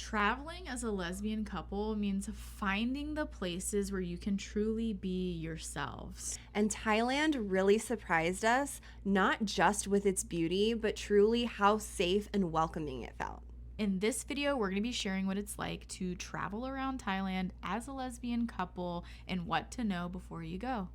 Traveling as a lesbian couple means finding the places where you can truly be yourselves. And Thailand really surprised us, not just with its beauty, but truly how safe and welcoming it felt. In this video, we're going to be sharing what it's like to travel around Thailand as a lesbian couple and what to know before you go.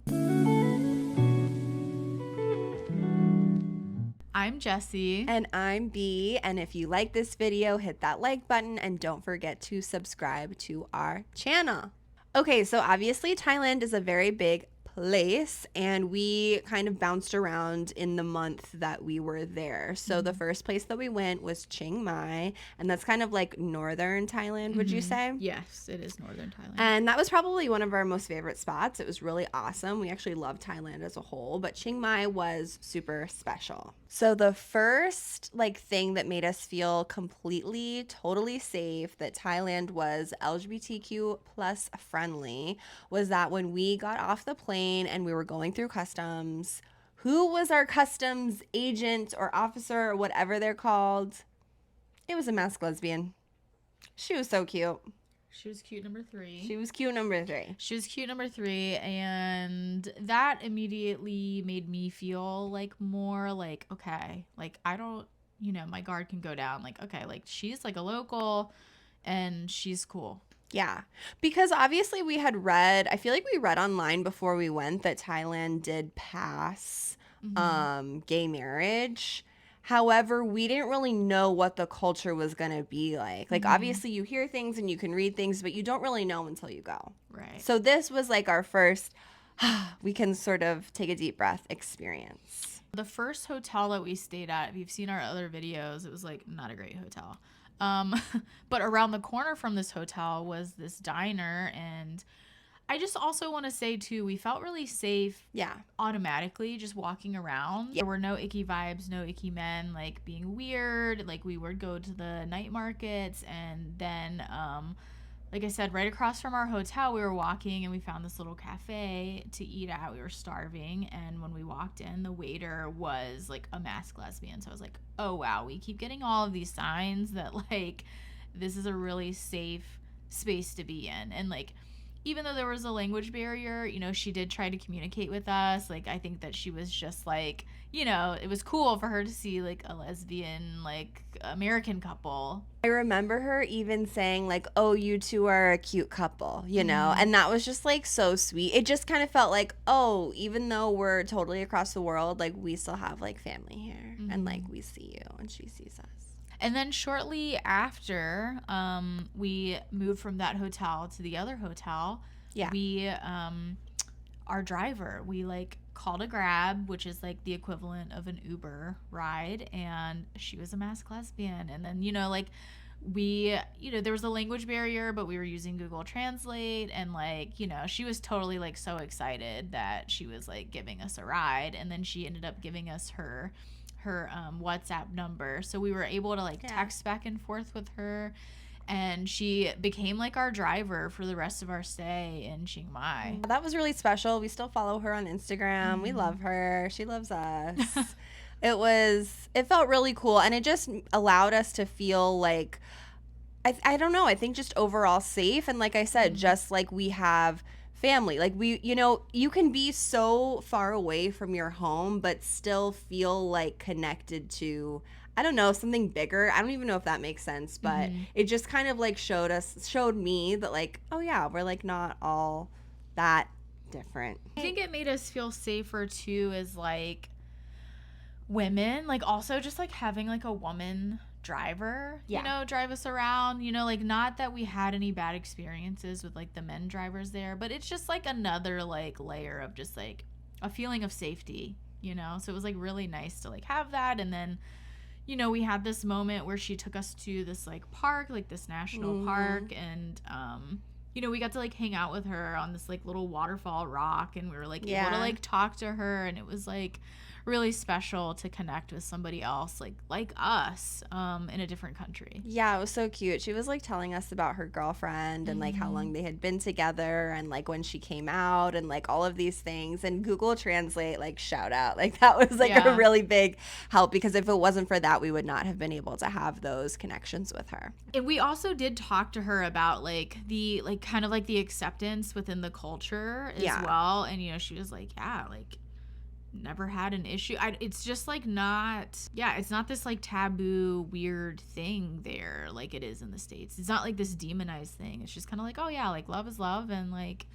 I'm Jessy. And I'm B. And if you like this video, hit that like button and don't forget to subscribe to our channel. Okay, so obviously Thailand is a very big place and we kind of bounced around in the month that we were there. So the first place that we went was Chiang Mai, and that's kind of like northern Thailand, would you say? Yes, it is northern Thailand. And that was probably one of our most favorite spots. It was really awesome. We actually loved Thailand as a whole, but Chiang Mai was super special. So the first thing that made us feel completely, totally safe that Thailand was LGBTQ plus friendly was that when we got off the plane and we were going through customs, who was our customs agent or officer or whatever they're called? It was a masked lesbian. She was so cute. She was cute number 3. She was cute number 3. She was cute number 3, and that immediately made me feel more okay, I don't, my guard can go down. Okay, she's a local and she's cool. Yeah, because obviously we had read, I feel like we read online before we went that Thailand did pass gay marriage. However, we didn't really know what the culture was going to be like. Obviously you hear things and you can read things, but you don't really know until you go. Right. So this was our first, we can sort of take a deep breath experience. The first hotel that we stayed at, if you've seen our other videos, it was not a great hotel. But around the corner from this hotel was this diner, and I just also want to say too, we felt really safe. Yeah. Automatically just walking around. Yeah. There were no icky vibes, no icky men being weird. We would go to the night markets, and then like I said, right across from our hotel, we were walking and we found this little cafe to eat at. We were starving, and when we walked in, the waiter was a masked lesbian. So I was like, oh wow, we keep getting all of these signs that this is a really safe space to be in. And even though there was a language barrier, she did try to communicate with us. I think that she was just it was cool for her to see a lesbian, American couple. I remember her even saying oh, you two are a cute couple, and that was just so sweet. It just kind of felt oh, even though we're totally across the world, we still have family here, and we see you and she sees us. And then shortly after we moved from that hotel to the other hotel, we our driver, we called a Grab, which is the equivalent of an Uber ride, and she was a masked lesbian. And then we there was a language barrier, but we were using Google Translate, and she was totally so excited that she was giving us a ride. And then she ended up giving us her WhatsApp number, so we were able to text back and forth with her, and she became our driver for the rest of our stay in Chiang Mai. That was really special. We still follow her on Instagram. We love her. She loves us. It felt really cool, and it just allowed us to feel I don't know, I think just overall safe. And like I said, just we have family. We, you can be so far away from your home but still feel connected to, I don't know, something bigger. I don't even know if that makes sense, but it just kind of showed me that oh yeah, we're not all that different. I think it made us feel safer too as women, also just having a woman driver, drive us around, not that we had any bad experiences with the men drivers there, but it's just another layer of just a feeling of safety, so it was really nice to have that. And then we had this moment where she took us to this park, this national park, and we got to hang out with her on this little waterfall rock, and we were able to talk to her, and it was really special to connect with somebody else like us in a different country. Yeah, it was so cute. She was like telling us about her girlfriend and like how long they had been together and like when she came out and like all of these things. And Google Translate, like, shout out, like that was like a really big help, because if it wasn't for that, we would not have been able to have those connections with her. And we also did talk to her about like the like kind of like the acceptance within the culture as well. And you know, she was like, yeah, like never had an issue. It's just like not, it's not this like taboo weird thing there like it is in the States. It's not like this demonized thing. It's just kind of like, oh yeah, like love is love and like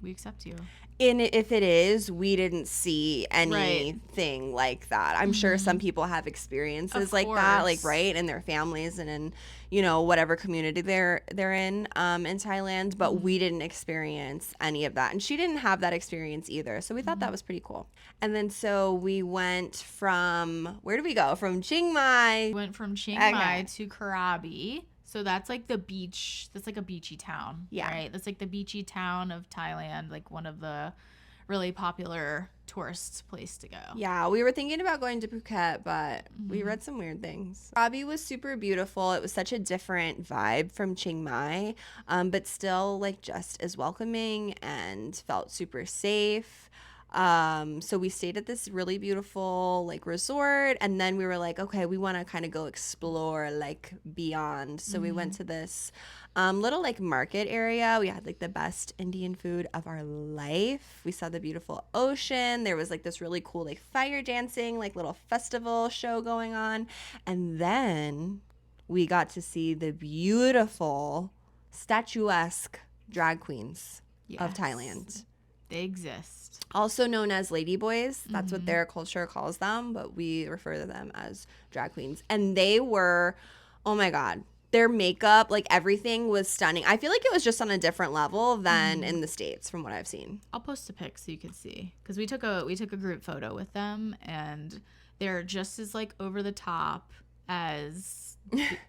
we accept you. And if it is, we didn't see anything like that. I'm sure some people have experiences like that, like in their families and in, you know, whatever community they're in Thailand, but we didn't experience any of that. And she didn't have that experience either. So we thought that was pretty cool. And then so we went from, where did we go? From Chiang Mai. We went from Chiang Mai to Krabi. So that's like the beach. That's like a beachy town. Yeah. Right? That's like the beachy town of Thailand, like one of the really popular tourist place to go. Yeah, we were thinking about going to Phuket, but we read some weird things. Krabi was super beautiful. It was such a different vibe from Chiang Mai, but still like just as welcoming and felt super safe. So we stayed at this really beautiful like resort, and then we were like, okay, we want to kind of go explore like beyond. So we went to this little like market area. We had like the best Indian food of our life. We saw the beautiful ocean. There was like this really cool like fire dancing like little festival show going on, and then we got to see the beautiful statuesque drag queens of Thailand. They exist. Also known as ladyboys. That's what their culture calls them, but we refer to them as drag queens. And they were, oh my God, their makeup, like everything was stunning. I feel like it was just on a different level than in the States from what I've seen. I'll post a pic so you can see, because we took a group photo with them, and they're just as like over the top as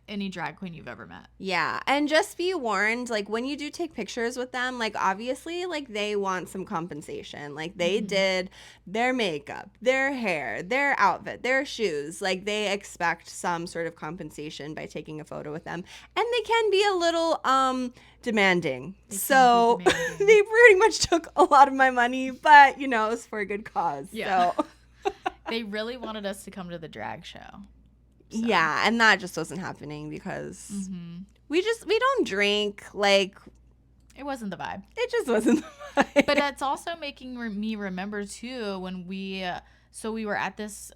any drag queen you've ever met. Yeah, and just be warned, like when you do take pictures with them, like obviously like they want some compensation. Like they did their makeup, their hair, their outfit, their shoes. Like they expect some sort of compensation by taking a photo with them, and they can be a little demanding. So they pretty much took a lot of my money, but you know, it was for a good cause. Yeah. So they really wanted us to come to the drag show. So. Yeah, and that just wasn't happening because we don't drink. Like, it wasn't the vibe. It just wasn't the vibe. But it's also making me remember too when we were at this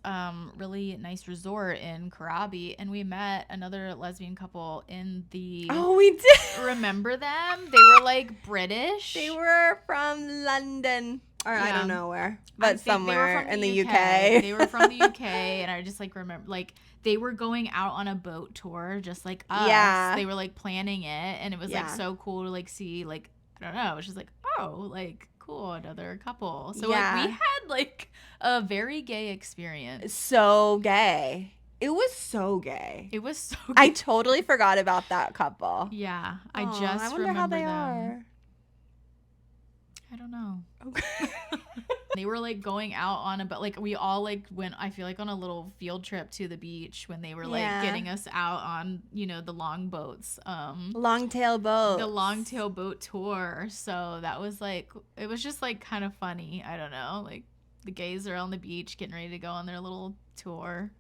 really nice resort in Krabi, and we met another lesbian couple in the. Oh, we did. Remember them? They were like British. They were from London. Or I don't know where, but somewhere in the UK. They were from the UK, and I just like remember like they were going out on a boat tour just like us. Yeah. They were like planning it, and it was like so cool to like see like, I don't know, it was just like, oh, like cool, another couple. So like we had like a very gay experience. So gay. It was so gay. It was so gay. I totally forgot about that couple. Yeah. I wonder how they them. are. I don't know. Okay. They were like going out on a boat. Like we all like went, I feel like, on a little field trip to the beach when they were like getting us out on, you know, the long boats. Longtail boat. The longtail boat tour. So that was like, it was just like kind of funny. I don't know. Like the gays are on the beach getting ready to go on their little tour.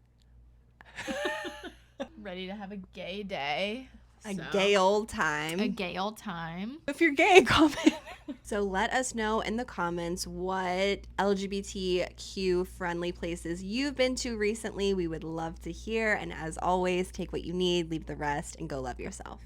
Ready to have a gay day. A gay old time. A gay old time. If you're gay, comment. So let us know in the comments what LGBTQ friendly places you've been to recently. We would love to hear. And as always, take what you need, leave the rest, and go love yourself.